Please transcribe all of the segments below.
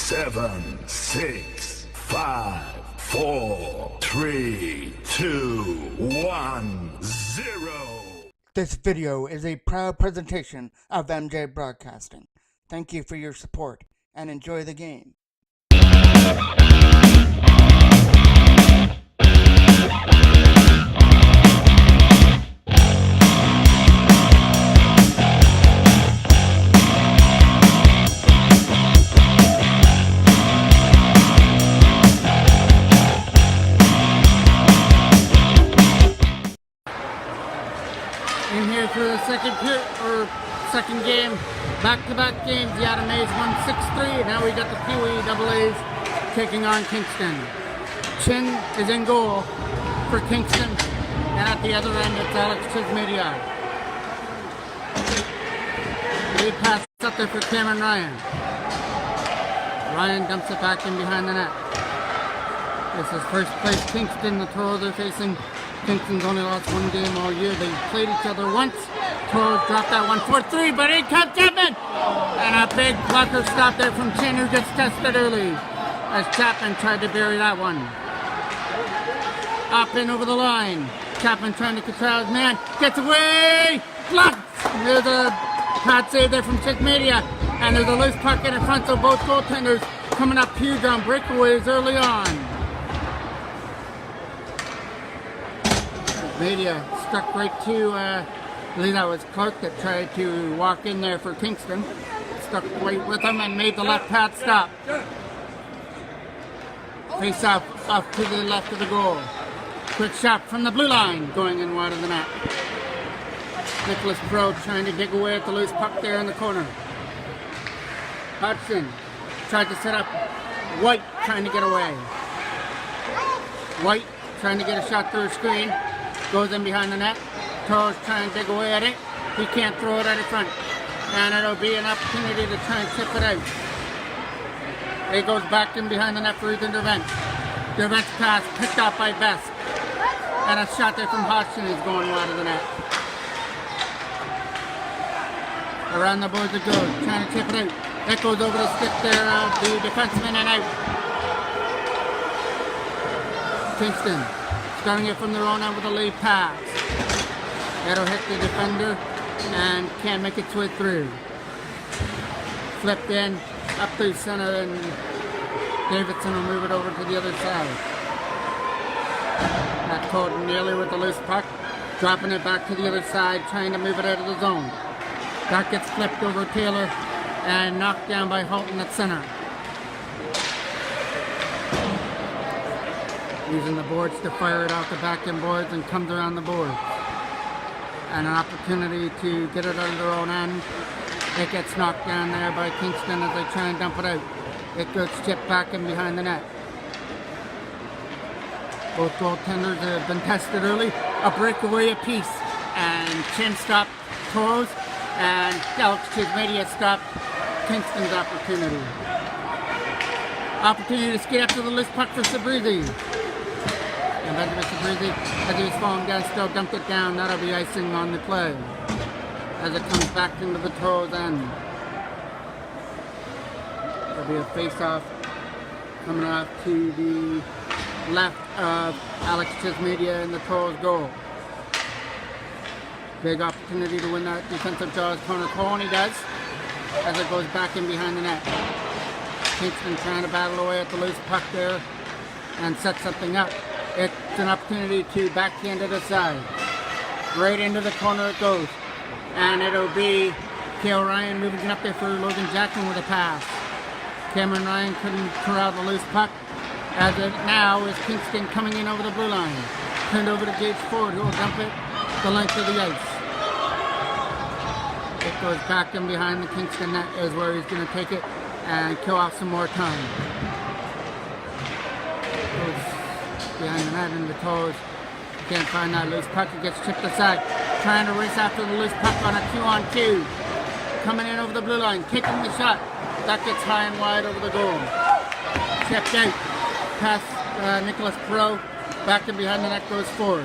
7, 6, 5, 4, 3, 2, 1, 0. This video is a proud presentation of MJ Broadcasting. Thank you for your support and enjoy the game. In here for the second game, back-to-back games. The Adam A's won 6-3. Now we got the Pee-wee Double A's taking on Kingston. Chin is in goal for Kingston, and at the other end it's Alex Chismedia. Lead pass up there for Cameron Ryan. Ryan dumps it back in behind the net. This is first place Kingston. The Toros are facing. Kingston's only lost one game all year. They played each other once. Toros dropped that one 4-3, but in comes Chapman! And a big blocker stop there from Chin, who gets tested early as Chapman tried to bury that one. Up and over the line. Chapman trying to control his man. Gets away! Blocked! There's a hot save there from Chismedia. And there's a loose puck in front, so both goaltenders coming up huge on breakaways early on. Media stuck right to, I believe that was Clark that tried to walk in there for Kingston. Stuck right with him and made the left pad stop. Face off to the left of the goal. Quick shot from the blue line, going in wide of the net. Nicholas Pro trying to dig away at the loose puck there in the corner. Hodgson tried to set up. White trying to get away. White trying to get a shot through a screen. Goes in behind the net. Toros trying to dig away at it. He can't throw it out in front. And it'll be an opportunity to try and tip it out. It goes back in behind the net for Ethan Dervent. Dervent's pass picked up by Best. And a shot there from Hodgson is going wide of the net. Around the boards it goes. Trying to tip it out. It goes over the stick there of the defenseman and out. Kingston starting it from their own end with a lead pass. It'll hit the defender and can't make its way through. Flipped in, up through center, and Davidson will move it over to the other side. That caught nearly with the loose puck, dropping it back to the other side, trying to move it out of the zone. That gets flipped over Taylor and knocked down by Halton at center. Using the boards to fire it off the back end boards and comes around the board. And an opportunity to get it out of their own end. It gets knocked down there by Kingston as they try and dump it out. It goes chipped back in behind the net. Both goaltenders have been tested early. A breakaway apiece. And Chin stopped Toros, and Alex Chismedia stopped Kingston's opportunity. Opportunity to skate up to the loose puck for Sabrizi. And Benjamin Sabrizi, as he was falling down, still dumped it down. That'll be icing on the play as it comes back into the Toros end. There'll be a face-off coming off to the left of Alex Chismedia in the Toros goal. Big opportunity to win that defensive draws corner. Colony does as it goes back in behind the net. Kingston trying to battle away at the loose puck there and set something up. It's an opportunity to backhand to the side. Right into the corner it goes. And it'll be Cale Ryan moving it up there for Logan Jackson with a pass. Cameron Ryan couldn't corral the loose puck. As it now is Kingston coming in over the blue line. Turned over to Gage Ford, who will dump it the length of the ice. It goes back in behind the Kingston net is where he's going to take it and kill off some more time. Goes behind the net in the Toros. Can't find that loose puck. It gets chipped aside. Trying to race after the loose puck on a 2-on-2. Coming in over the blue line. Taking the shot. That gets high and wide over the goal. Checked out. Past Nicholas Pro. Back in behind the net goes Ford.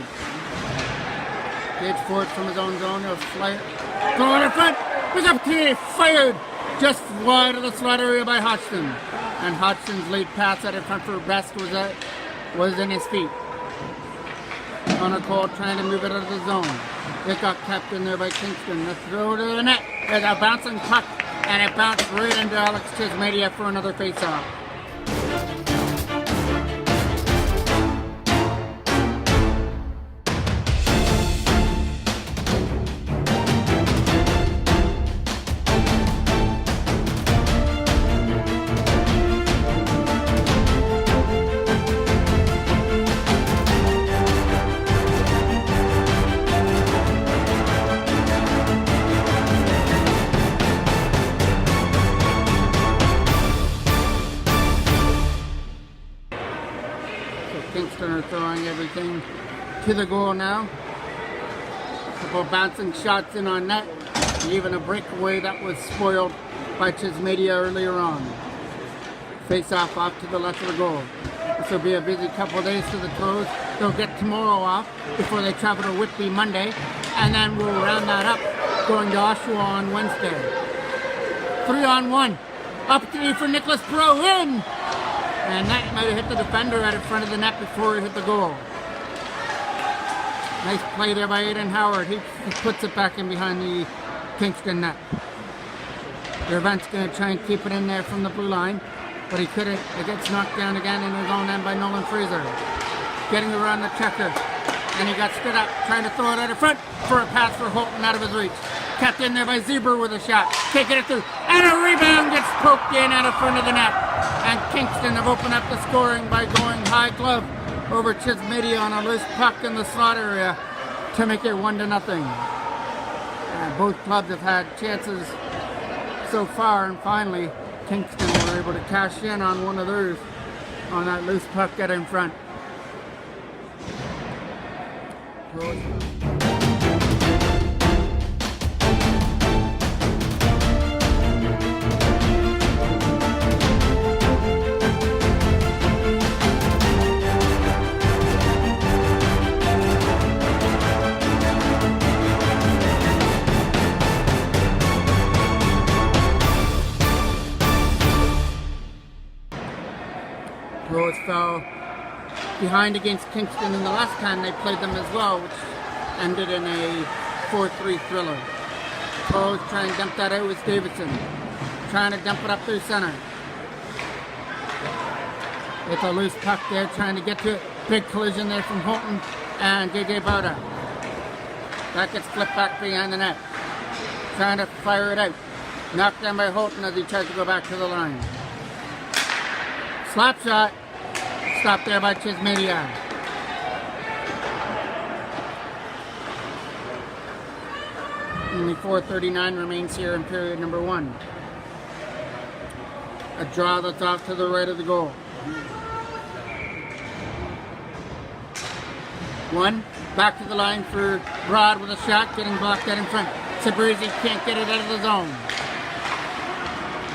Gage Ford from his own zone. He'll fly it. Go in front. Big opportunity. Fired. just wide of the slot area by Hodgson. And Hodgson's lead pass out in front for Best was in his feet. Connor Cole trying to move it out of the zone. It got kept in there by Kingston. The throw to the net. There's a bouncing puck, and it bounced right into Alex Chismedia for another face-off. Kingston are throwing everything to the goal now. A couple bouncing shots in on net, and even a breakaway that was spoiled by Chismedia earlier on. Face off to the left of the goal. This will be a busy couple of days for the Toros. They'll get tomorrow off before they travel to Whitby Monday, and then we'll round that up going to Oshawa on Wednesday. 3-on-1. Opportunity for Nicholas Pro in! And that might have hit the defender right in front of the net before he hit the goal. Nice play there by Aiden Howard. He puts it back in behind the Kingston net. Dervent's going to try and keep it in there from the blue line, but he couldn't. It gets knocked down again in his own end by Nolan Fraser. Getting around the checker, and he got stood up, trying to throw it out in front for a pass for Holton out of his reach. Kept in there by Zebra with a shot, taking it through, and a rebound gets poked in out of front of the net. And Kingston have opened up the scoring by going high glove over Chismedia on a loose puck in the slot area to make it 1-0. Both clubs have had chances so far, and finally Kingston were able to cash in on one of theirs on that loose puck get in front. Toros fell behind against Kingston in the last time they played them as well, which ended in a 4-3 thriller. Toros trying to dump that out with Davidson. Trying to dump it up through center. It's a loose puck there, trying to get to it. Big collision there from Holton and JJ Bauda. That gets flipped back behind the net. Trying to fire it out. Knocked down by Holton as he tries to go back to the line. Slap shot. Stopped there by Chismedia. Only 4:39 remains here in period number 1. A draw that's off to the right of the goal. 1. Back to the line for Broad with a shot, getting blocked out in front. Sabrizi can't get it out of the zone.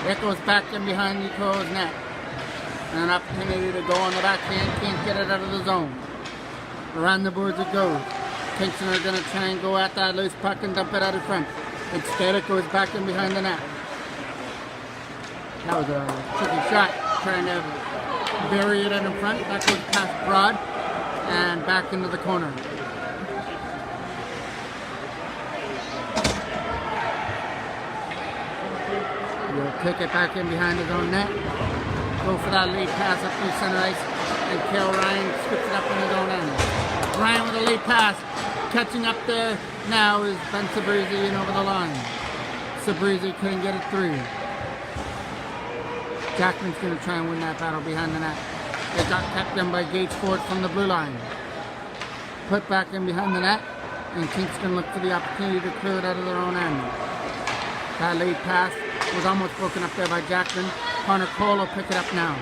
It goes back in behind the Toros net. An opportunity to go on the backhand, can't get it out of the zone. Around the boards it goes. Kingston are going to try and go at that loose puck and dump it out in front. Instead it goes back in behind the net. That was a tricky shot, trying to bury it in front. That goes past Broad and back into the corner. He'll take it back in behind his own net. Go for that lead pass up through center ice, and Cale Ryan scoops it up in his own end. Ryan with a lead pass, catching up there now is Ben Sabrizi in over the line. Sabrizi couldn't get it through. Jackman's going to try and win that battle behind the net. It got kept in by Gage Ford from the blue line. Put back in behind the net, and Kingston looked for the opportunity to clear it out of their own end. That lead pass was almost broken up there by Jackman. Connor Cole will pick it up now.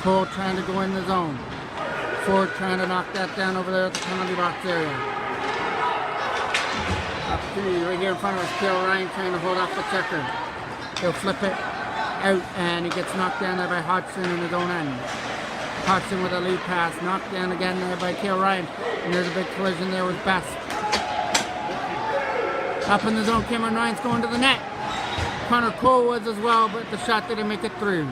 Cole trying to go in the zone. Ford trying to knock that down over there at the penalty box area. Opportunity right here in front of us. Cale Ryan trying to hold off the checker. He'll flip it out, and he gets knocked down there by Hodgson in his own end. Hodgson with a lead pass, knocked down again there by Cale Ryan, and there's a big collision there with Best. Up in the zone, Cameron Ryan's going to the net. Connor Cole was as well, but the shot didn't make it through.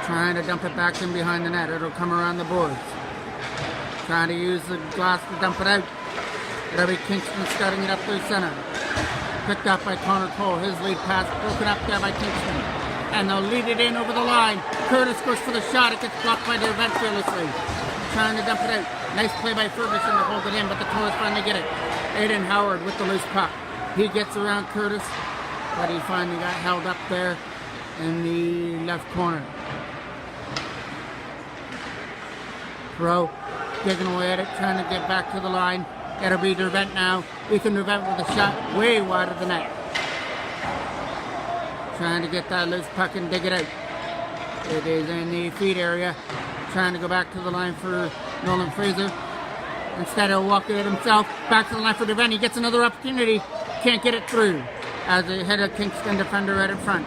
Trying to dump it back in behind the net. It'll come around the boards. Trying to use the glass to dump it out. It'll be Kingston starting it up through center. Picked up by Connor Cole. His lead pass broken up there by Kingston. And they'll lead it in over the line. Curtis goes for the shot. It gets blocked by the event fearlessly. Trying to dump it out. Nice play by Ferguson to hold it in, but the Toros finally get it. Aiden Howard with the loose puck. He gets around Curtis, but he finally got held up there in the left corner. Pro digging away at it, trying to get back to the line. It'll be Dervent now. Ethan Dervent with a shot way wide of the net. Trying to get that loose puck and dig it out. It is in the feed area. Trying to go back to the line for Nolan Fraser. Instead of walking it himself. Back to the line for Dervent. He gets another opportunity. Can't get it through. As they hit a Kingston defender right in front.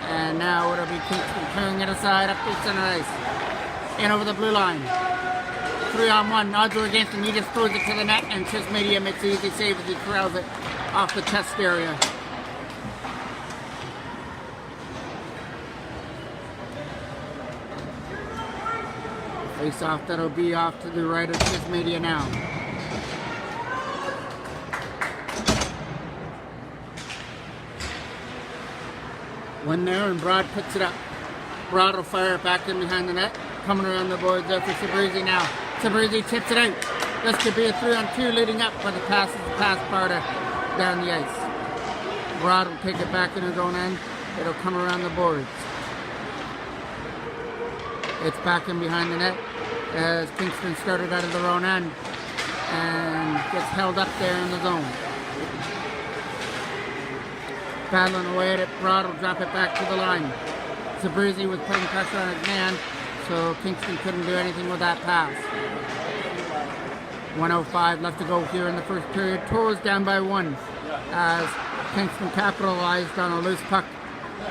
And now it'll be Kingston clearing it aside up to center ice. In over the blue line. 3-on-1. Odds are against him. He just throws it to the net, and Chris Media makes an easy save as he corrals it off the chest area. Face off, that'll be off to the right of Chris Media now. One there, and Broad puts it up. Broad will fire it back in behind the net. Coming around the boards there for Sabrizi now. Sabrizi tips it out. This could be a 3-on-2 leading up, but the pass is the pass Barta down the ice. Broad will take it back in his own end. It'll come around the boards. It's back in behind the net as Kingston started out of their own end and gets held up there in the zone. Battling away at it, Broad will drop it back to the line. Sabrizi was putting pressure on his man, so Kingston couldn't do anything with that pass. 1:05 left to go here in the first period. Toros down by 1 as Kingston capitalized on a loose puck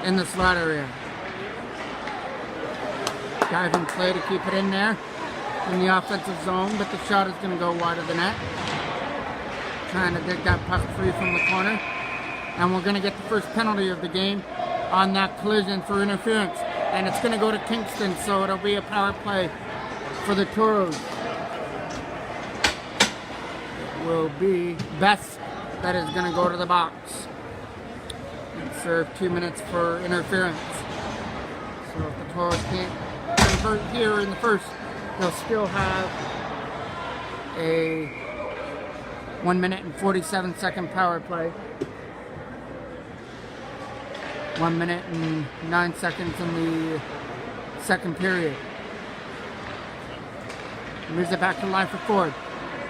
in the slot area. Diving play to keep it in there in the offensive zone, but the shot is going to go wide of the net. Trying to dig that puck free from the corner. And we're going to get the first penalty of the game on that collision for interference. And it's going to go to Kingston, so it'll be a power play for the Toros. It will be Best that is going to go to the box and serve 2 minutes for interference. So if the Toros can't convert here in the first, they'll still have a 1 minute and 47 second power play. 1 minute and 9 seconds in the second period. Moves it back to the line for Ford.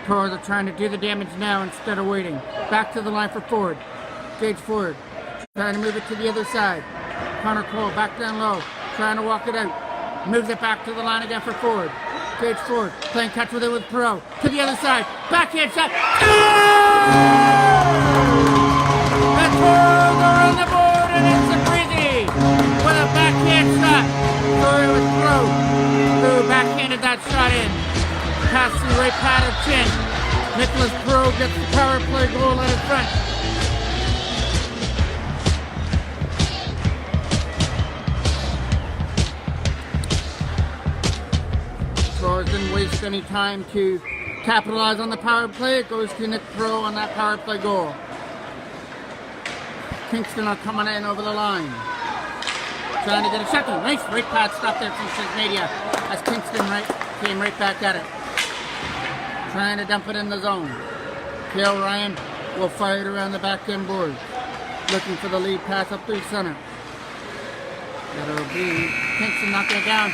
Toros are trying to do the damage now instead of waiting. Back to the line for Ford. Gage Ford. Trying to move it to the other side. Connor Cole back down low. Trying to walk it out. Moves it back to the line again for Ford. Gage Ford playing catch with it with Perot. To the other side. Backhand shot. The Toros are on the board, and it's Sabrizi with a backhand shot. So it was Perot who backhanded that shot in. Pass to the right pad of Chin. Nicholas Perot gets the power play goal in front. Toros didn't waste any time to capitalize on the power play. It goes to Nick Perot on that power play goal. Kingston are coming in over the line. Trying to get a second. Nice right pad stop there from Media as Kingston came right back at it. Trying to dump it in the zone. Cale Ryan will fire it around the back end board. Looking for the lead pass up through center. That'll be Kingston knocking it down.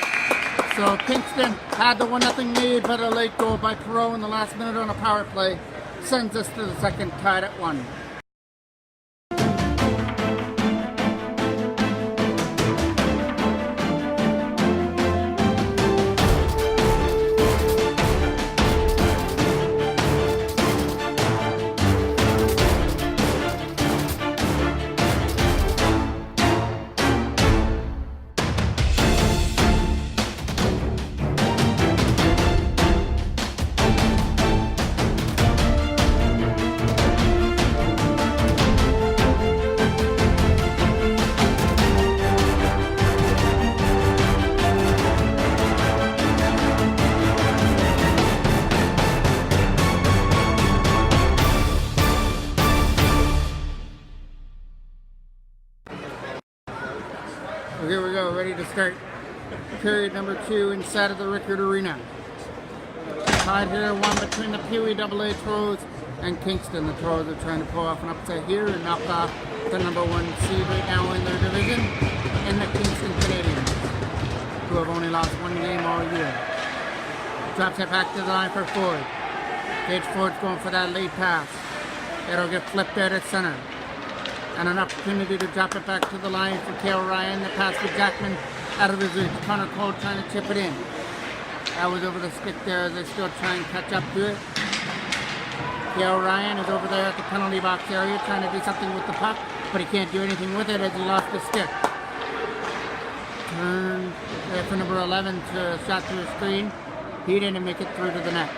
So Kingston had the 1-0 lead, but a late goal by Perot in the last minute on a power play sends us to the second, tied at 1. So here we go, ready to start period number 2 inside of the Rickard Arena. Tied here, one between the Pee Wee AA Toros and Kingston. The Toros are trying to pull off an upset here and knock off the number 1 seed right now in their division, in the Kingston Canadians, who have only lost 1 game all year. Drops it back to the line for Ford. Gage Ford's going for that lead pass. It'll get flipped out at center. And an opportunity to drop it back to the line for Kale Ryan. The pass for Jackman out of his reach. Connor Cole trying to chip it in. That was over the stick there as they still try and catch up to it. Kale Ryan is over there at the penalty box area trying to do something with the puck, but he can't do anything with it as he lost the stick. Turn there for number 11 to shot to the screen. He didn't make it through to the net.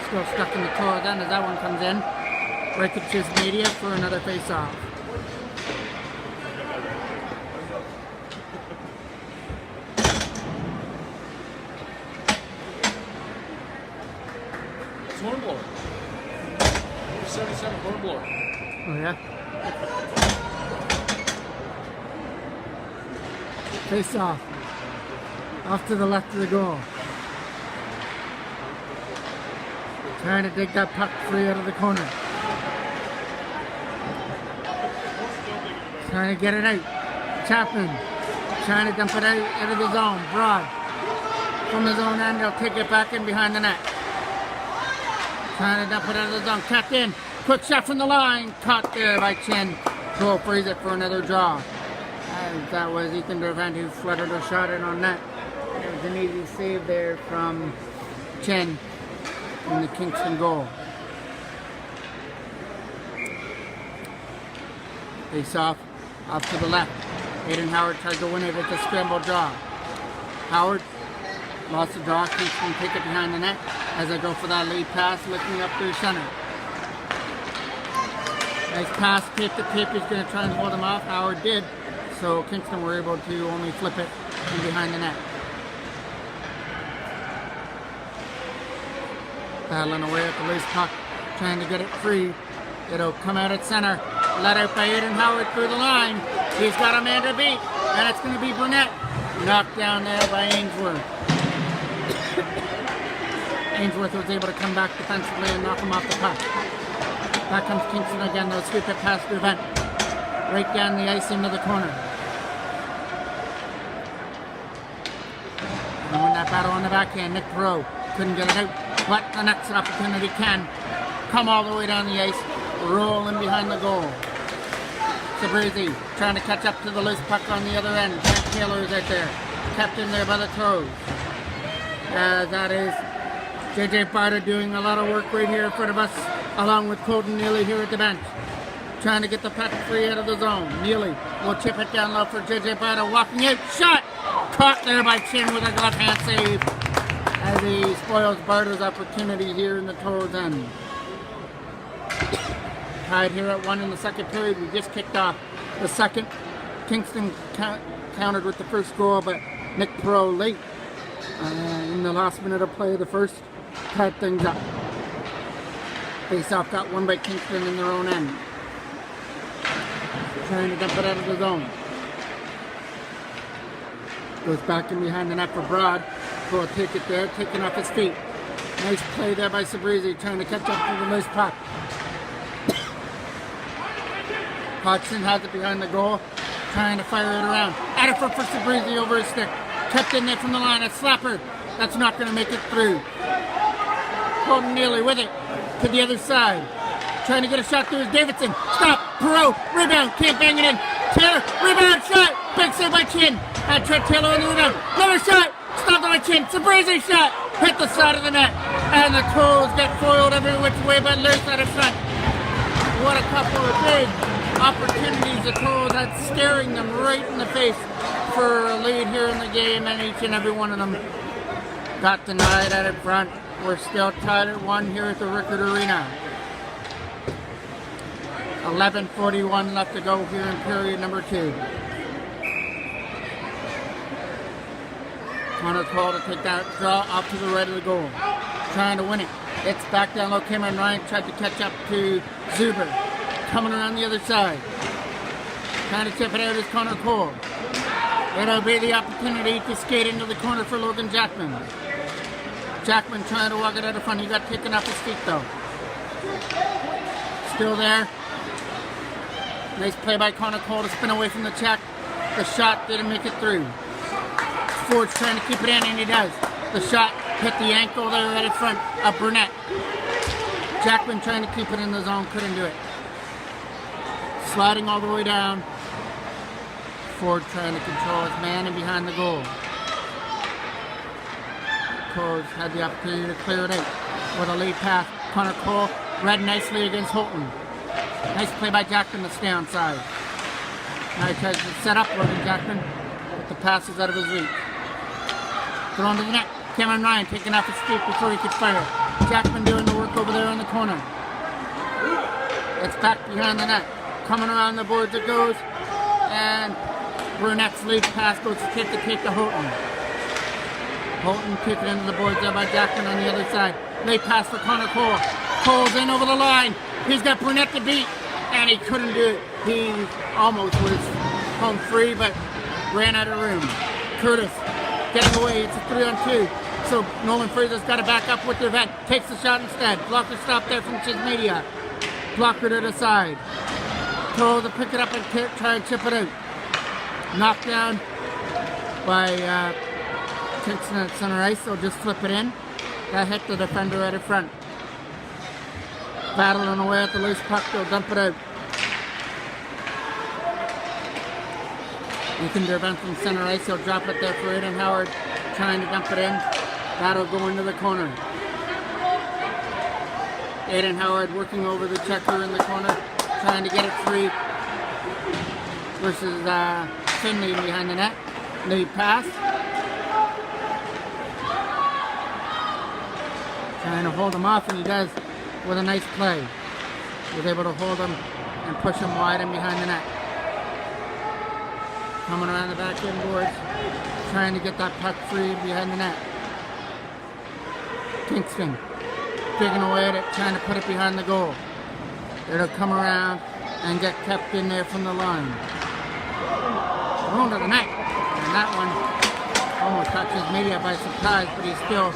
Still stuck in the Toros end as that one comes in. Breakages media for another face-off. It's hornblower. 77 hornblower. Oh yeah? Face-off. Off to the left of the goal. Trying to dig that puck free out of the corner. Trying to get it out. Chapman trying to dump it out of the zone. Broad from the zone end. He'll take it back in behind the net. Trying to dump it out of the zone. Cut in. Quick shot from the line. Caught there by Chin. Cole frees it for another draw. And that was Ethan Dervant who fluttered a shot in on net. It was an easy save there from Chen in the Kingston goal. Face off to the left. Aiden Howard tried to win it with a scramble draw. Howard lost the draw. Kingston take it behind the net as they go for that lead pass, looking up through center. Nice pass, tape to tape. He's going to try and hold him off. Howard did, so Kingston were able to only flip it from behind the net. Battling away at the loose puck, trying to get it free. It'll come out at center. Let out by Aiden Howard through the line. He's got a man to beat, and it's going to be Burnett. Knocked down there by Ainsworth. Ainsworth was able to come back defensively and knock him off the puck. Back comes Kingston again. They'll sweep it past Dervant. Right down the ice into the corner. And win that battle on the backhand. Nick Perot couldn't get it out. But the next opportunity can come all the way down the ice. Roll in behind the goal. Sabrizi trying to catch up to the loose puck on the other end. Jack Taylor is out there. Kept in there by the Toros. That is JJ Barta doing a lot of work right here in front of us, along with Colton Neely here at the bench. Trying to get the puck free out of the zone. Neely will chip it down low for JJ Barta. Walking out. Shot! Caught there by Chin with a glove hand save as he spoils Barta's opportunity here in the Toros end. Tied here at 1 in the second period. We just kicked off the second. Kingston countered with the first goal, but Nick Perot late in the last minute of play of the first tied things up. Face-off got won by Kingston in their own end. Trying to dump it out of the zone. Goes back in behind the net for Broad. Will take it there, taking off his feet. Nice play there by Sabrizi, trying to catch up to the loose puck. Hodgson has it behind the goal, trying to fire it around. Added for Sabrizi over his stick. Kept in there from the line. A slapper. That's not going to make it through. Colton Neely with it to the other side. Trying to get a shot through his Davidson. Stop. Perot. Rebound. Can't bang it in. Taylor. Rebound. Shot. Big save by Chin. And Trent Taylor on the rebound. Another shot. Stopped by Chin. Sabrizi shot. Hit the side of the net. And the Toros get foiled every which way but loose out of front. What a couple of big opportunities the Toros had, staring them right in the face for a lead here in the game, and each and every one of them got denied out in front. We're still tied at 1 here at the Rickard Arena. 11:41 left to go here in period number 2. Connor Cole to take that draw off to the right of the goal. Trying to win it. It's back down low. Cameron Ryan tried to catch up to Zuber. Coming around the other side. Trying to chip it out is Connor Cole. It'll be the opportunity to skate into the corner for Logan Jackman. Jackman trying to walk it out of front. He got taken off his feet though. Still there. Nice play by Connor Cole to spin away from the check. The shot didn't make it through. Ford's trying to keep it in, and he does. The shot hit the ankle there right in front of Burnett. Jackman trying to keep it in the zone, couldn't do it. Sliding all the way down. Ford trying to control his man and behind the goal. Toros had the opportunity to clear it out with a lead pass. Connor Cole read nicely against Holton. Nice play by Jackman to stay onside. Now he tries to set up Logan Jackman, but the pass is out of his reach. Thrown to the net. Cameron Ryan taking off his feet before he could fire. Jackman doing the work over there in the corner. It's back behind the net. Coming around the boards it goes. And Burnett's lead pass goes to take to Holton. Holton kicked it into the boards there by Jackman on the other side. Late pass for Connor Cole. Cole's in over the line. He's got Burnett to beat, and he couldn't do it. He almost was home free, but ran out of room. Curtis getting away. It's a 3-on-2. So Nolan Fraser's got to back up with the event. Takes the shot instead. Blocker stop there from Chismedia. Blocker to the side. Toros to pick it up and try and chip it out. Knocked down by Kingston at center ice. So just flip it in. That hit the defender right in front. Battling away at the loose puck. They'll dump it out. Ethan Dervent from center ice. He'll drop it there for Aiden Howard. Trying to dump it in. That'll go into the corner. Aiden Howard working over the checker in the corner. Trying to get it free. Versus Finley behind the net. Lead pass. Trying to hold him off, and he does with a nice play. Was able to hold him and push him wide and behind the net. Coming around the back end boards, trying to get that puck free behind the net. Kingston digging away at it, trying to put it behind the goal. It'll come around and get kept in there from the line. Thrown to the net, and that one almost touches media by surprise, but he still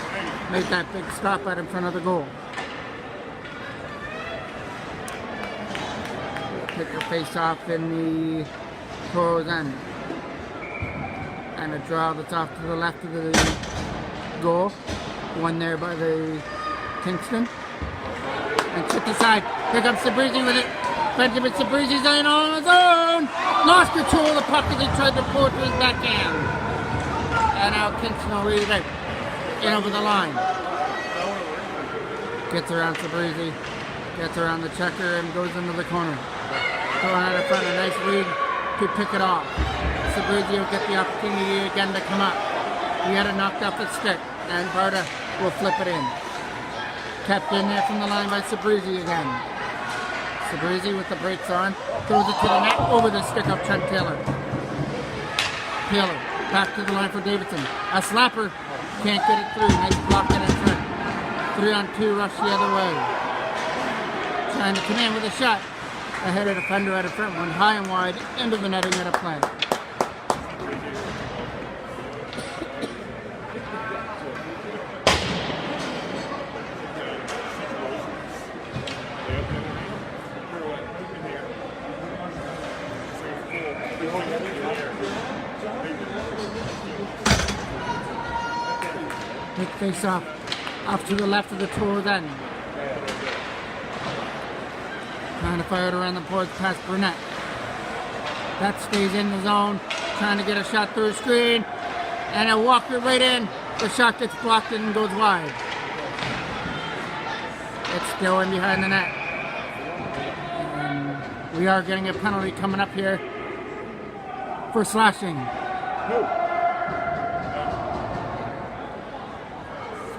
made that big stop out in front of the goal. Kick the face off in the Toros end. And a draw that's off to the left of the goal. One there by the Kingston. And chip aside. Here comes Sabrizi with it. Benjamin Sabrizi's in on his own. Lost control of the puck as he tried to pull it to his backhand. And now Kingston will lead it out. In over the line. Gets around Sabrizi. Gets around the checker and goes into the corner. Going out in front, a nice lead to pick it off. Sabrizi will get the opportunity again to come up. He had it knocked off his stick, and Barta will flip it in. Kept in there from the line by Sabrizi again. Sabrizi with the brakes on, throws it to the net over the stick of Trent Taylor. Taylor back to the line for Davidson. A slapper, can't get it through. Nice block in front. 3-on-2 rush the other way. Trying to come in with a shot. Ahead of the defender at a front one, high and wide, into the netting at a play. Big face off to the left of the Toros end. Trying to fire it around the boards past Burnett. That stays in the zone. Trying to get a shot through a screen. And a walker right in. The shot gets blocked and goes wide. It's still in behind the net. And we are getting a penalty coming up here for slashing.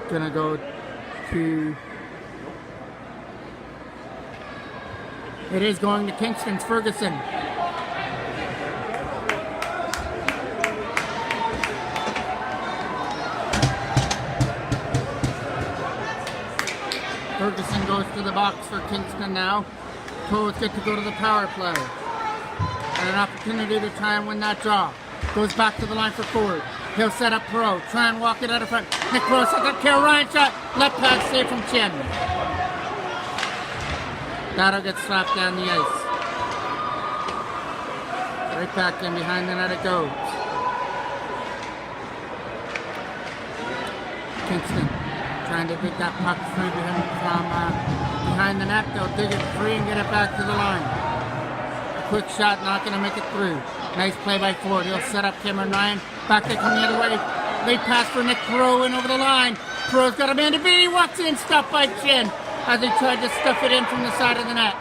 Gonna go to... It is going to Kingston's Ferguson. Ferguson goes to the box for Kingston now. Toros get to go to the power play. and an opportunity to try and win that draw. Goes back to the line for forward. He'll set up Perot. Try and walk it out of front. Nick Perot sets up Kale Ryan shot. Left pad save from Chin. That'll get slapped down the ice. Right back in behind the net it goes. Kingston trying to dig that puck free from behind the net. They'll dig it free and get it back to the line. A quick shot, not going to make it through. Nice play by Ford. He'll set up Cameron Ryan. Back they come the other way. Late pass for Nick Perot in over the line. Perot's got a man to beat. He walks in, stopped by Chin as he tried to stuff it in from the side of the net.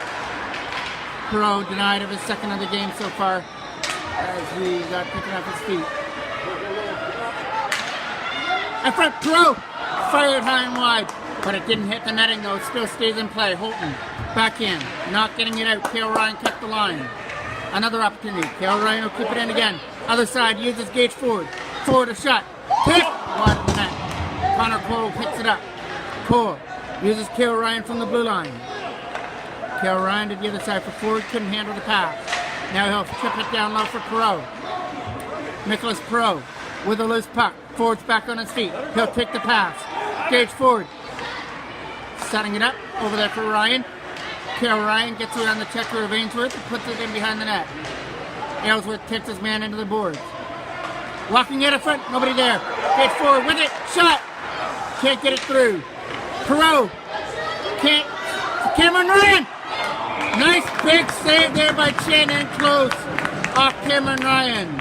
Perot denied of his second of the game so far as he got picking up his feet. In front, Perot fired high and wide, but it didn't hit the netting though. It still stays in play. Holton back in, not getting it out. Kale Ryan cut the line. Another opportunity. Kale Ryan will keep it in again. Other side, uses Gage Ford. Ford a shot. Hit! Wide of the net. Connor Cole picks it up. Cole uses Kale Ryan from the blue line. Kale Ryan to the other side for Ford. Couldn't handle the pass. Now he'll chip it down low for Perot. Nicholas Perot with a loose puck. Ford's back on his feet. He'll take the pass. Gage Ford setting it up over there for Ryan. Kale Ryan gets around the checker of Ainsworth and puts it in behind the net. Aylesworth takes his man into the boards. Walking out of front, nobody there. Gage Ford with it, shot! Can't get it through. Perot can't. Cameron Ryan! Nice big save there by Chin and close off Cameron Ryan.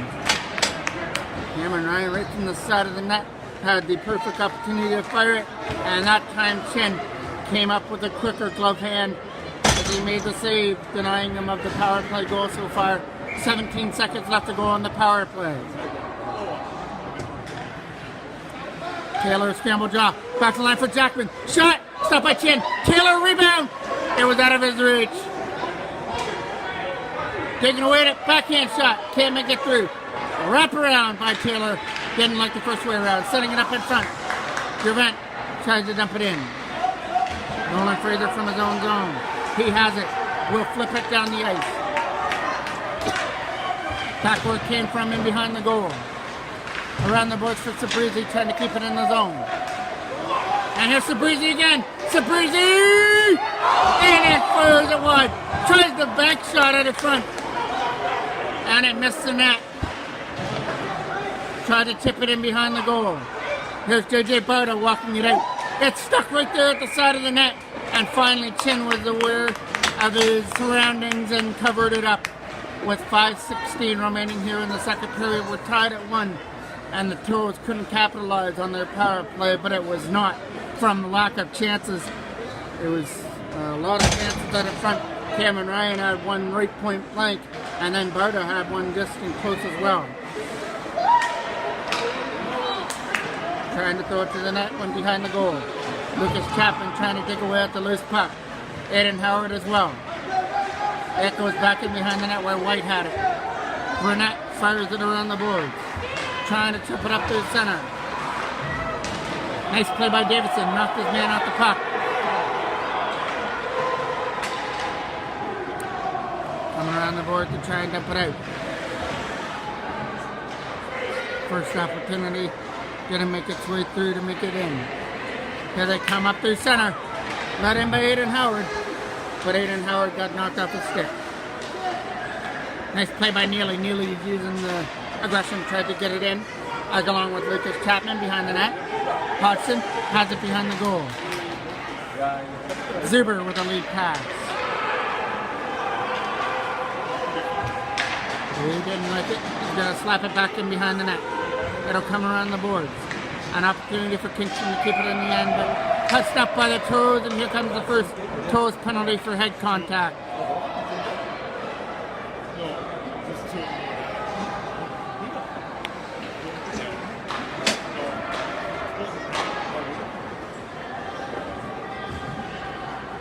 Cameron Ryan right from the side of the net had the perfect opportunity to fire it, and that time Chin came up with a quicker glove hand as he made the save, denying them of the power play goal so far. 17 seconds left to go on the power play. Taylor scramble draw. Back to the line for Jackman. Shot! Stopped by Chin. Taylor rebound! It was out of his reach. Taking away the backhand shot. Can't make it through. Wrap around by Taylor. Didn't like the first way around. Setting it up in front. Gervant tries to dump it in. Nolan Fraser from his own zone. He has it. Will flip it down the ice. Back where it came from in behind the goal. Around the boards for Sabrizi, trying to keep it in the zone. And here's Sabrizi again. Sabrizi! And it fires it wide. Tries the back shot out of front. And it missed the net. Tried to tip it in behind the goal. Here's JJ Barta walking it out. It's stuck right there at the side of the net. And finally Chin was aware of his surroundings and covered it up. With 5:16 remaining here in the second period, we're tied at 1. And the Toros couldn't capitalize on their power play, but it was not from the lack of chances. It was a lot of chances out in front. Cameron Ryan had one right point blank, and then Barta had one just in close as well. Trying to throw it to the net, one behind the goal. Lucas Chapman trying to dig away at the loose puck. Aiden Howard as well. It goes back in behind the net where White had it. Burnett fires it around the boards. Trying to chip it up through center. Nice play by Davidson. Knocked his man off the puck. Coming around the board to try and dump it out. First opportunity. Didn't make its way through to make it in. Here they come up through center. Let in by Aiden Howard. But Aiden Howard got knocked off his stick. Nice play by Neely. Neely using the aggression, tried to get it in. Along with Lucas Chapman behind the net. Hodgson has it behind the goal. Zuber with a lead pass. He didn't like it. He's going to slap it back in behind the net. It'll come around the boards. An opportunity for Kingston to keep it in the end, but touched up by the Toros, and here comes the first Toros penalty for head contact.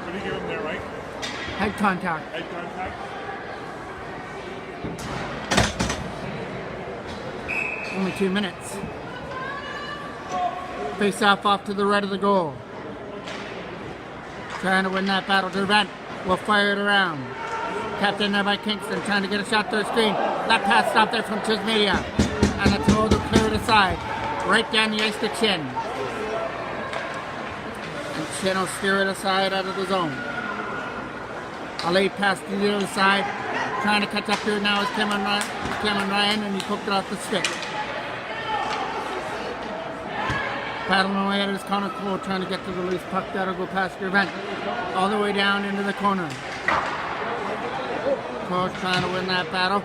What did you give him there, right? Head contact. Head contact? Only 2 minutes. Face off to the right of the goal. Trying to win that battle. Gervant will fire it around. Kept in there by Kingston, trying to get a shot through the screen. Left pass stopped there from Chismedia. And the Toros will clear it aside. Right down the ice to Chin. And Chin will steer it aside out of the zone. A late pass to the other side. Trying to catch up here now is Cameron Ryan, and he poked it off the stick. Battling away at his Connor Cole, trying to get to the loose puck. That'll go past your vent. All the way down into the corner. Cole's trying to win that battle.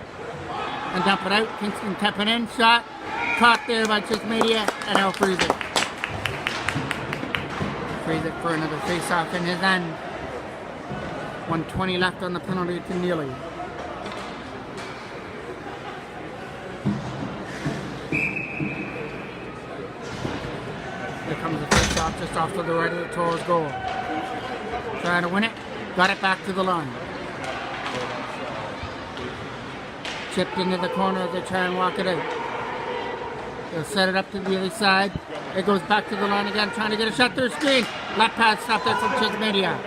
And dump it out. Kingston tapping in. Shot. Caught there by Chismedia, and he'll freeze it. Freeze it for another face-off in his end. 1:20 left on the penalty to Neely. Here comes the face-off just off to the right of the Toros goal. Trying to win it. Got it back to the line. Chipped into the corner as they try and walk it out. They'll set it up to the other side. It goes back to the line again, trying to get a shot through the screen. Left pad stopped there from Chismedia.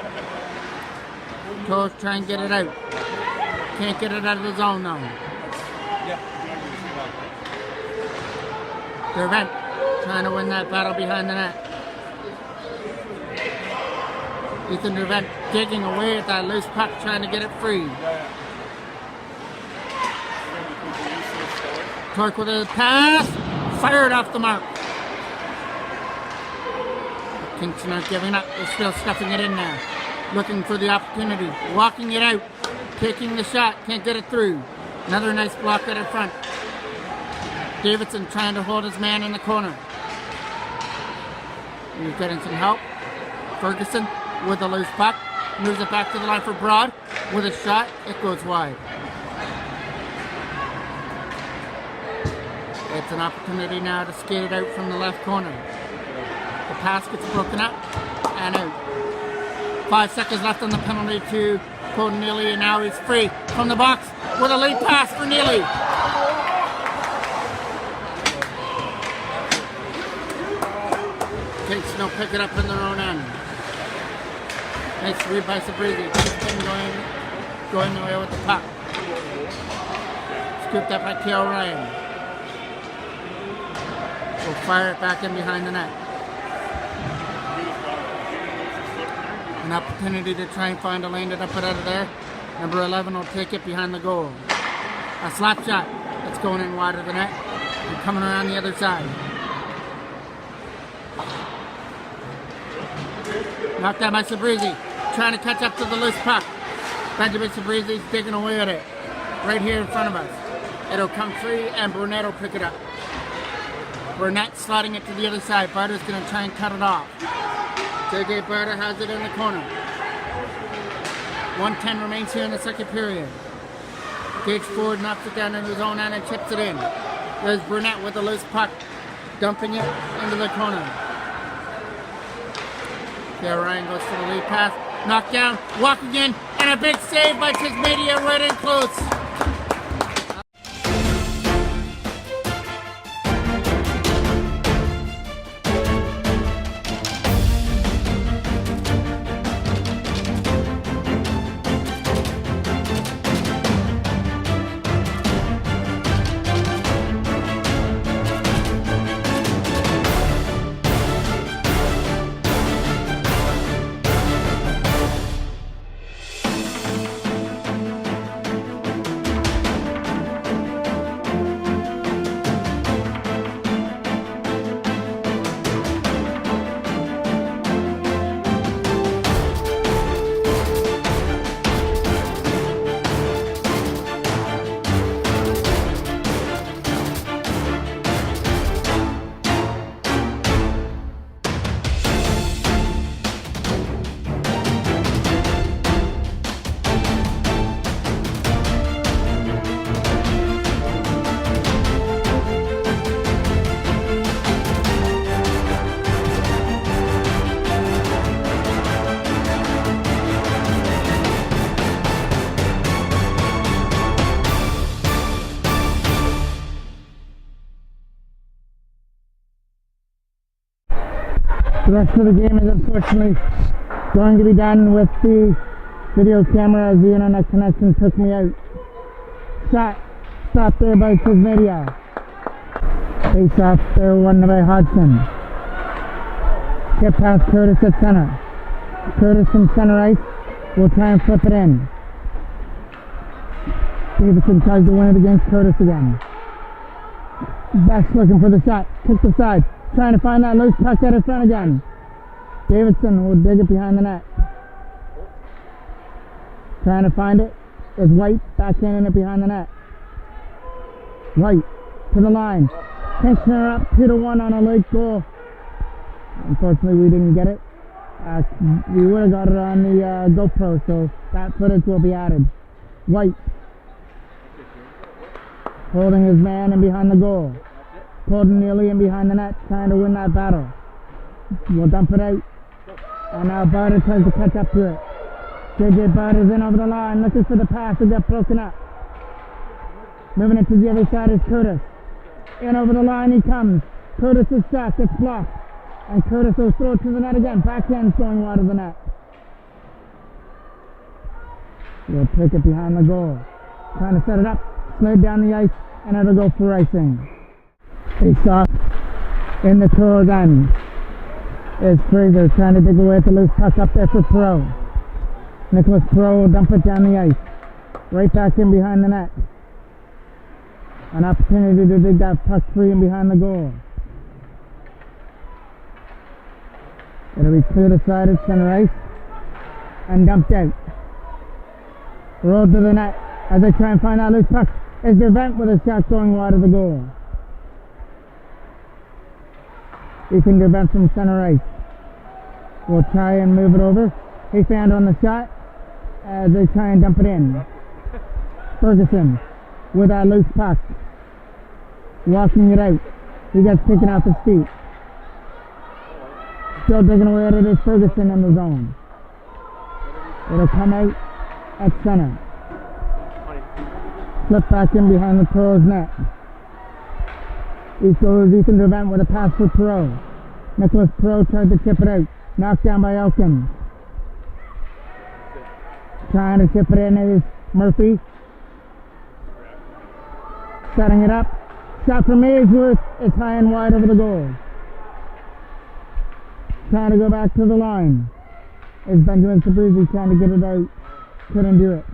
Toros try and get it out. Can't get it out of the zone now. Dervent trying to win that battle behind the net. Ethan Dervent digging away at that loose puck, trying to get it free. Torque with a pass. Fired off the mark. Kingston aren't giving up. They're still stuffing it in there. Looking for the opportunity. Walking it out. Taking the shot. Can't get it through. Another nice block out in front. Davidson trying to hold his man in the corner. He's getting some help. Ferguson with a loose puck. Moves it back to the line for Broad. With a shot. It goes wide. It's an opportunity now to skate it out from the left corner. The pass gets broken up and out. 5 seconds left on the penalty to Colton Neely, and now he's free from the box with a late pass for Neely. Kingston will pick it up in their own end. Nice read by Sabrizi. Kingston going away with the puck. Scooped up by K.O. Ryan. We'll fire it back in behind the net. An opportunity to try and find a lane to dump it out of there. Number 11 will take it behind the goal. A slap shot that's going in wide of the net and coming around the other side. Knocked down by Sabrizi. Trying to catch up to the loose puck. Benjamin Sabrizi's digging away at it. Right here in front of us. It'll come free and Burnett will pick it up. Burnett sliding it to the other side. Barter's going to try and cut it off. J.J. Barter has it in the corner. 1:10 remains here in the second period. Gage Ford knocks it down into his own end and chips it in. There's Burnett with the loose puck, dumping it into the corner. There Ryan goes for the lead pass. Knocked down, walking in, and a big save by Chismedia right in close. The rest of the game is unfortunately going to be done with the Video camera as the internet connection took me out. Shot. Stopped there by Tasmania. Face off there, won by Hodgson. Get past Curtis at center. Curtis from center ice will try and flip it in. Davidson tries to win it against Curtis again. Beck's looking for the shot. Kick the side. Trying to find that loose puck at his front again. Davidson will dig it behind the net. Trying to find it. It's White backhanding it behind the net. White to the line. Kingston are up 2-1 on a late goal. Unfortunately, we didn't get it. We would have got it on the GoPro, so that footage will be added. White holding his man in behind the goal. Pulled nearly in behind the net, trying to win that battle. We'll dump it out. And now Barter tries to catch up to it. JJ Barter's in over the line, looking for the pass. It got broken up. Moving it to the other side is Curtis. In over the line he comes. Curtis's shot gets blocked. And Curtis will throw it to the net again. Backhand going wide of the net. He'll pick it behind the goal. Trying to set it up. Slid down the ice. And it'll go for icing. Face off in the Toros end is Fraser trying to dig away at the loose puck up there for Perot. Nicholas Perot will dump it down the ice. Right back in behind the net. An opportunity to dig that puck free in behind the goal. It'll be cleared aside at center ice and dumped out. Rolled to the net as they try and find that loose puck. Is Devent with a shot going wide of the goal. Ethan Devent from center ice will try and move it over. He found on the shot as they try and dump it in. Ferguson with that loose puck. Walking it out. He gets taken off his feet. Still digging away at it is Ferguson in the zone. It'll come out at center. Flip back in behind the Toros net. East goes Ethan Devent with a pass for Perot. Nicholas Perot tried to chip it out. Knocked down by Elkins. Trying to chip it in is Murphy. Setting it up. Shot from Ainsworth. It's high and wide over the goal. Trying to go back to the line. Is Benjamin Sabrizi trying to get it out. Couldn't do it.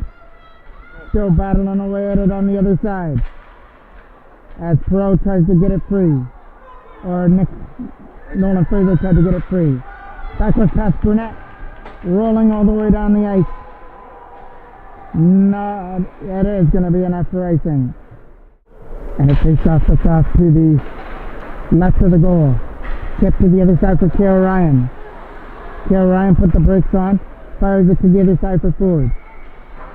Still battling away at it on the other side. As Perot tries to get it free. Or Nolan Fraser tried to get it free. Backward pass Burnett. Rolling all the way down the ice. No, it is going to be enough for icing. And it takes off to the left of the goal. Tip to the other side for Kale Ryan. Kale Ryan put the brakes on. Fires it to the other side for Ford.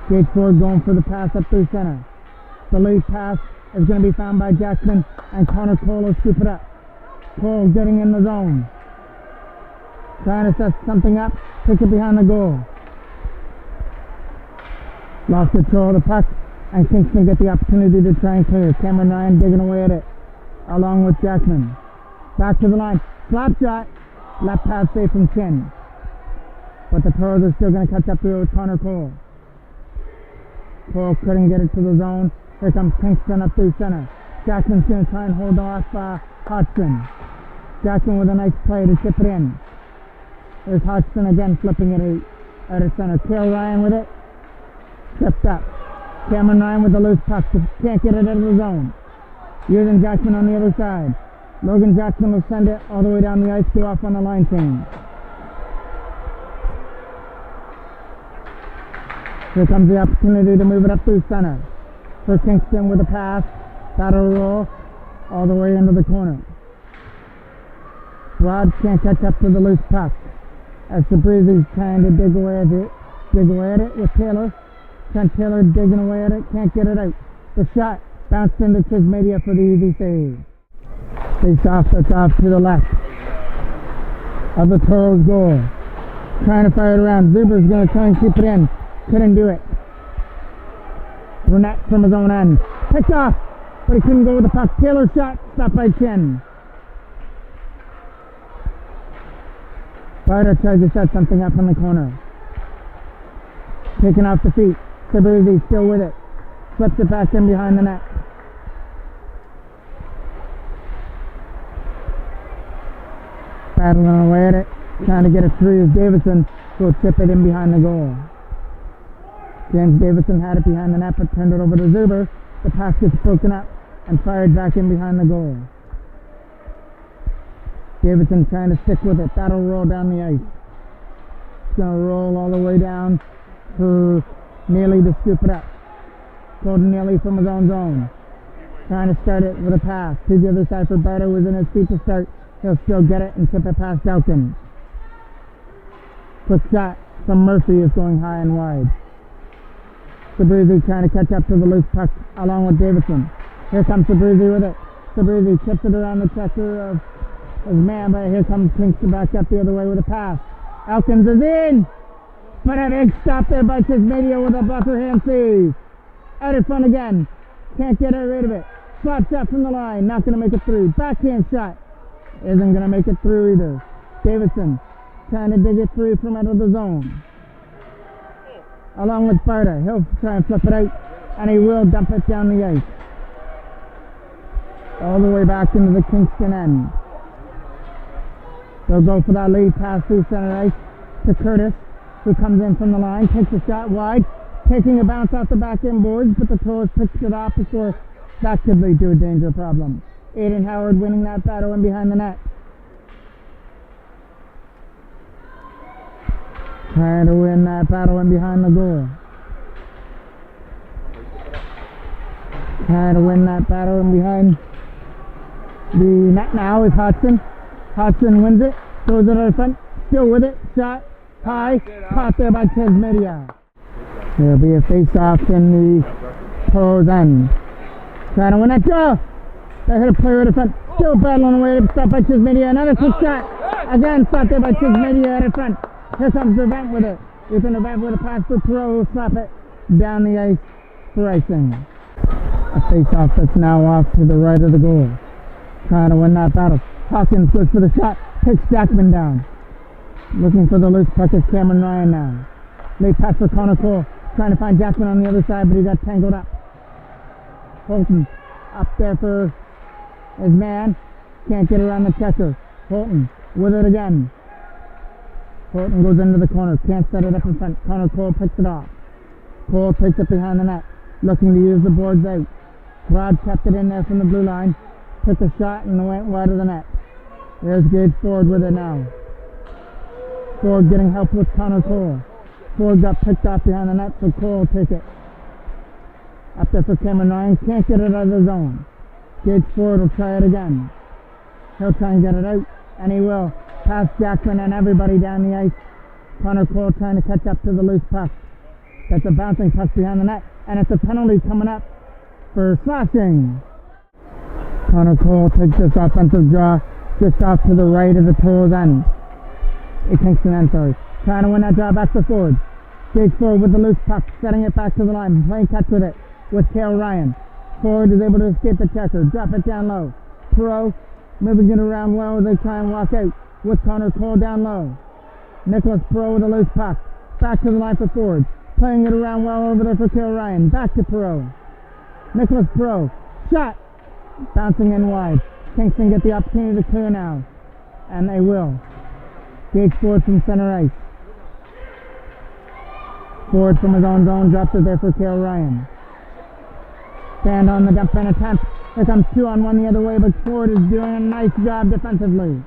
Gage Ford going for the pass up through center. The lead pass is going to be found by Jackson, and Connor Cole will scoop it up. Cole getting in the zone. Trying to set something up. Pick it behind the goal. Lost control of the puck, and Kingston get the opportunity to try and clear. Cameron Ryan digging away at it, along with Jackman. Back to the line. Slap shot. Left pad safe from Chin. But the Toros are still going to catch up to it with Connor Cole. Cole couldn't get it to the zone. Here comes Kingston up through center. Jackson's going to try and hold off Hodgson. Jackson with a nice play to chip it in. There's Hodgson again flipping it out of center. Kale Ryan with it. Tripped up. Cameron Ryan with the loose puck. Can't get it out of the zone. Using Jackson on the other side. Logan Jackson will send it all the way down the ice, go off on the line change. Here comes the opportunity to move it up through center. For Kingston with a pass. That'll roll all the way into the corner. Rod can't catch up to the loose puck. As Sabrizi's trying to dig away at it with Taylor. Trent Taylor digging away at it, can't get it out. The shot bounced into Tismedia for the easy save. Face off, that's off to the left of the Toros goal. Trying to fire it around. Zuber's going to try and keep it in. Couldn't do it. Burnett from his own end. Picked off, but he couldn't go with the puck. Taylor shot, stopped by Chin. Barter tried to set something up in the corner. Taken off the feet. Sabuzzi still with it. Flips it back in behind the net. Battling away at it. Trying to get it free as Davidson will chip it in behind the goal. James Davidson had it behind the net but turned it over to Zuber. The pass gets broken up and fired back in behind the goal. Davidson trying to stick with it. That'll roll down the ice. It's going to roll all the way down for Neely to scoop it up. Go to Neely from his own zone. Trying to start it with a pass. To the other side for Barter within his feet to start. He'll still get it and tip it past Elkin. Quick shot from Murphy is going high and wide. Sabuzzi trying to catch up to the loose puck along with Davidson. Here comes Sabuzzi with it. Sabuzzi chips it around the checker of his man, but here comes Kingston back up the other way with a pass. Elkins is in! But a big stop there by Chismedia with a blocker hand save. Out in front again. Can't get rid of it. Slap shot from the line. Not going to make it through. Backhand shot. Isn't going to make it through either. Davidson trying to dig it through from out of the zone. Along with Barta. He'll try and flip it out. And he will dump it down the ice. All the way back into the Kingston end. They'll go for that lead pass through center ice to Curtis, who comes in from the line, takes a shot wide, taking a bounce off the back end boards, but the Toros picks it off before that could lead to a danger problem. Aiden Howard winning that battle in behind the net. Trying to win that battle in behind the goal. Trying to win that battle in behind the net now is Hudson. Hudson wins it, throws it out front, still with it, shot, high, caught there by Chismedia. There'll be a face-off in the Toros end. Trying to win that draw. They hit a player at the front, still battling away, stopped by Chismedia. Another quick shot, again stopped there by Chismedia at the front. Here comes Devent with it. Ethan Devent with a pass for Pro, who'll slap it down the ice for icing. A face-off that's now off to the right of the goal. Trying to win that battle. Hawkins goes for the shot, takes Jackman down. Looking for the loose puck is Cameron Ryan now. Late pass for Connor Cole, trying to find Jackman on the other side, but he got tangled up. Holton up there for his man, can't get around the checker. Holton with it again. Holton goes into the corner, can't set it up in front. Connor Cole picks it off. Cole takes it behind the net, looking to use the boards out. Rod kept it in there from the blue line, took a shot and went wide of the net. There's Gage Ford with it now. Ford getting help with Connor Cole. Ford got picked off behind the net, so Cole will take it. Up there for Cameron Ryan, can't get it out of the zone. Gage Ford will try it again. He'll try and get it out, and he will. Past Jackman and everybody down the ice. Connor Cole trying to catch up to the loose puck. That's a bouncing puck behind the net, and it's a penalty coming up for slashing. Connor Cole takes this offensive draw just off to the right of the Toros end. Kingston end, sorry. Trying to win that draw back to Ford. Gage Ford with the loose puck, setting it back to the line, playing catch with it with Cale Ryan. Ford is able to escape the checker, drop it down low. Pro moving it around well as they try and walk out with Connor Cole down low. Nicholas Pro with a loose puck, back to the line for Ford. Playing it around well over there for Cale Ryan, back to Pro. Nicholas Pro, shot! Bouncing in wide. Kingston get the opportunity to clear now. And they will. Gage Ford from center ice. Ford from his own zone drops it there for Cale Ryan. Stand on the dump and attempt. Here comes 2-on-1 the other way, but Ford is doing a nice job defensively.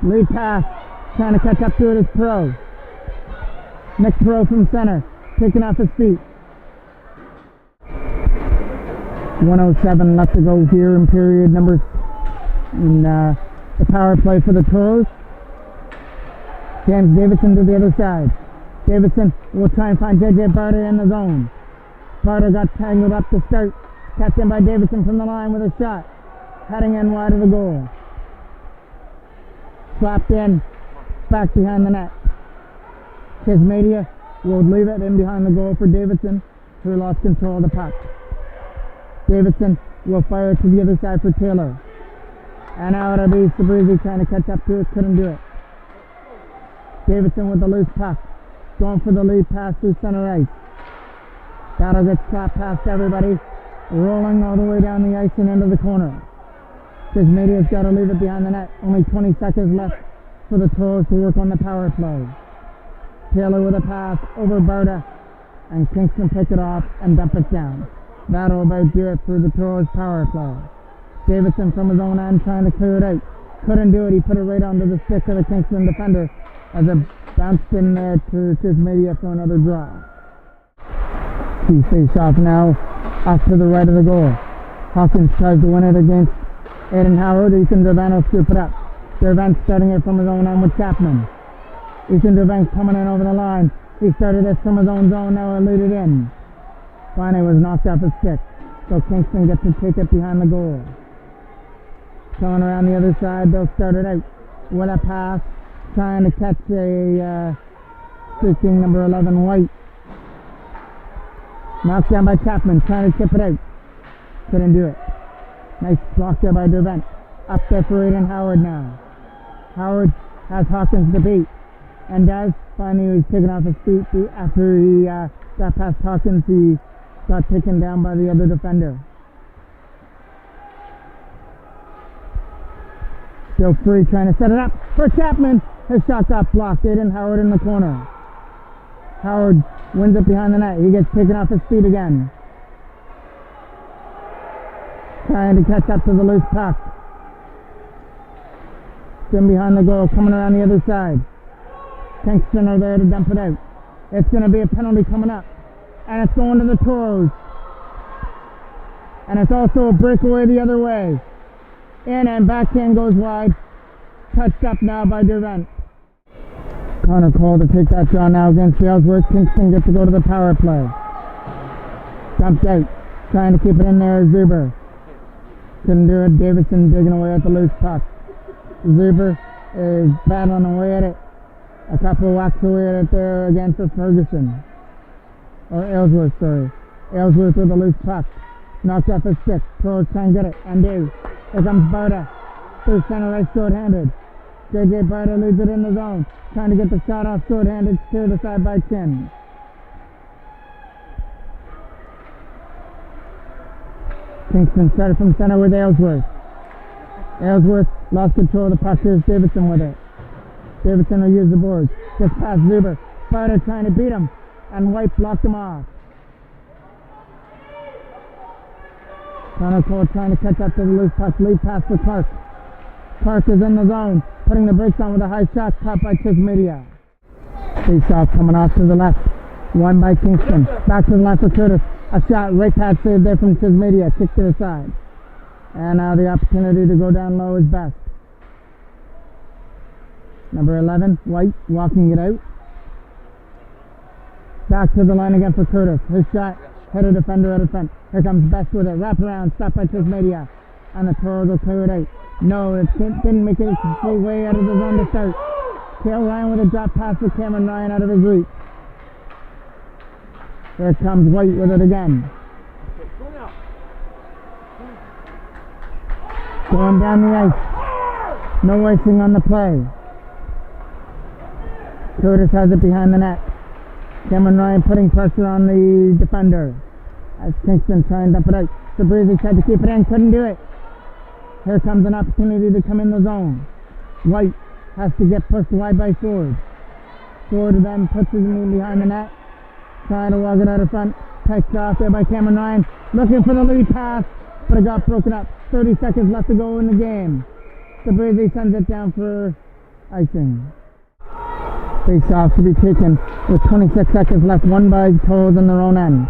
Lead pass. Trying to catch up to it is Pro. Nick Pro from center. Taking off his feet. 1:07 left to go here in period number in the power play for the Toros. James Davidson to the other side. Davidson will try and find JJ Barter in the zone. Barter got tangled up to start. Kept in by Davidson from the line with a shot. Heading in wide of the goal. Slapped in. Back behind the net. Chismedia will leave it in behind the goal for Davidson, who lost control of the puck. Davidson will fire to the other side for Taylor. And now it'll be Sabrizzi trying to catch up to it, couldn't do it. Davidson with the loose puck. going for the lead pass through center ice. Battle gets shot past everybody, rolling all the way down the ice and into the corner. Media's got to leave it behind the net. Only 20 seconds left for the Toros to work on the power play. Taylor with a pass over Barta, and Kingston pick it off and dump it down. That'll about do it for the Toros power play. Davidson from his own end trying to clear it out. Couldn't do it. He put it right onto the stick of the Kingston defender as it bounced in there to Media for another draw. Key face off now, off to the right of the goal. Hawkins tries to win it against Aiden Howard. Ethan Dervant will scoop it up. Dervant starting it from his own end with Chapman. Ethan Dervant coming in over the line. He started this from his own zone, now he'll lead it in. Finally was knocked off his stick, so Kingston gets to take it behind the goal. Coming around the other side, they'll start it out with a pass, trying to catch a streaking number 11 White. Knocked down by Chapman, trying to chip it out. Couldn't do it. Nice block there by Dervant. Up there for Aiden Howard now. Howard has Hawkins to beat, and does. Finally, he's taken off his feet after he got past Hawkins. He got taken down by the other defender. Still free, trying to set it up for Chapman. His shot got blocked. Aiden Howard in the corner. Howard wins it behind the net. He gets taken off his feet again. Trying to catch up to the loose puck. Then behind the goal, coming around the other side. Kingston are there to dump it out. It's going to be a penalty coming up. And it's going to the Toros. And it's also a breakaway the other way. In and backhand goes wide. Touched up now by Dervant. Connor Cole to take that draw now against Ellsworth. Kingston gets to go to the power play. Dumped out. Trying to keep it in there is Zuber. Couldn't do it. Davidson digging away at the loose puck. Zuber is battling away at it. A couple whacks away at it there again for Ferguson. Or Ellsworth, sorry. Ellsworth with a loose puck. Knocked off his stick. Toros try and get it. Undo. Here comes Barta. Through center ice short-handed. JJ Barta leads it in the zone. Trying to get the shot off short-handed. Steered aside by Chin. Kingston started from center with Ellsworth. Ellsworth lost control of the puck. Here's Davidson with it. Davidson will use the boards. Just past Zuber. Barta trying to beat him. And White blocked him off. Connor Cole trying to catch up to the loose puck. Lead pass for Clark. Clark is in the zone. Putting the brakes on with a high shot. Caught by Chismedia. Face off coming off to the left. Won by Kingston. Back to the left for Curtis. A shot, right pad save there from Chismedia. Kick to the side. And now the opportunity to go down low is best. Number 11, White, walking it out. Back to the line again for Curtis. His shot, hit a defender out of front. Here comes Best with it. Wrap around, stopped by Chismedia. And the Toros will clear it out. No, it didn't make it full way out of the zone to start. Cale Ryan with a drop pass for Cameron Ryan out of his reach. Here comes White with it again. Going down the ice. No icing on the play. Curtis has it behind the net. Cameron Ryan putting pressure on the defender. As Kingston trying to dump it out. Sabrizi tried to keep it in, couldn't do it. Here comes an opportunity to come in the zone. White has to get pushed wide by Ford. Ford then puts his knee behind the net. Trying to walk it out of front. Picked off there by Cameron Ryan. Looking for the lead pass, but it got broken up. 30 seconds left to go in the game. Sabrizi sends it down for icing. Face off to be taken with 26 seconds left. Won by Toros in their own end.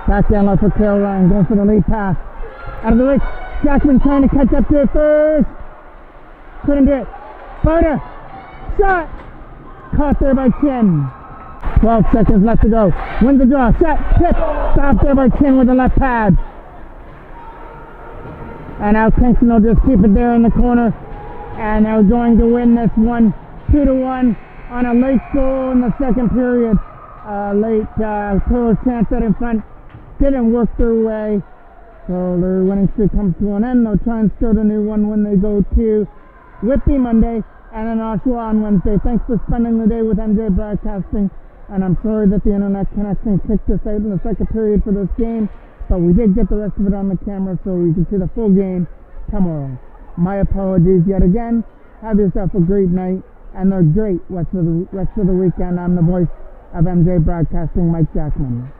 Back down low for Cale Ryan. Going for the lead pass. Out of the reach. Jackman trying to catch up to it first. Couldn't do it. Barta. Shot. Caught there by Chin. 12 seconds left to go. Wins the draw. Shot. Hit. Stopped there by Chin with the left pad. And now Kingston will just keep it there in the corner. And they're going to win this one 2-1 on a late goal in the second period. Late Toros chance out in front. Didn't work their way. So their winning streak comes to an end. They'll try and start a new one when they go to Whitby Monday and then Oshawa on Wednesday. Thanks for spending the day with MJ Broadcasting. And I'm sorry that the internet connection kicked us out in the second period for this game, but we did get the rest of it on the camera so we can see the full game tomorrow. My apologies yet again. Have yourself a great night and a great rest of the weekend. I'm the voice of MJ Broadcasting, Mike Jackman.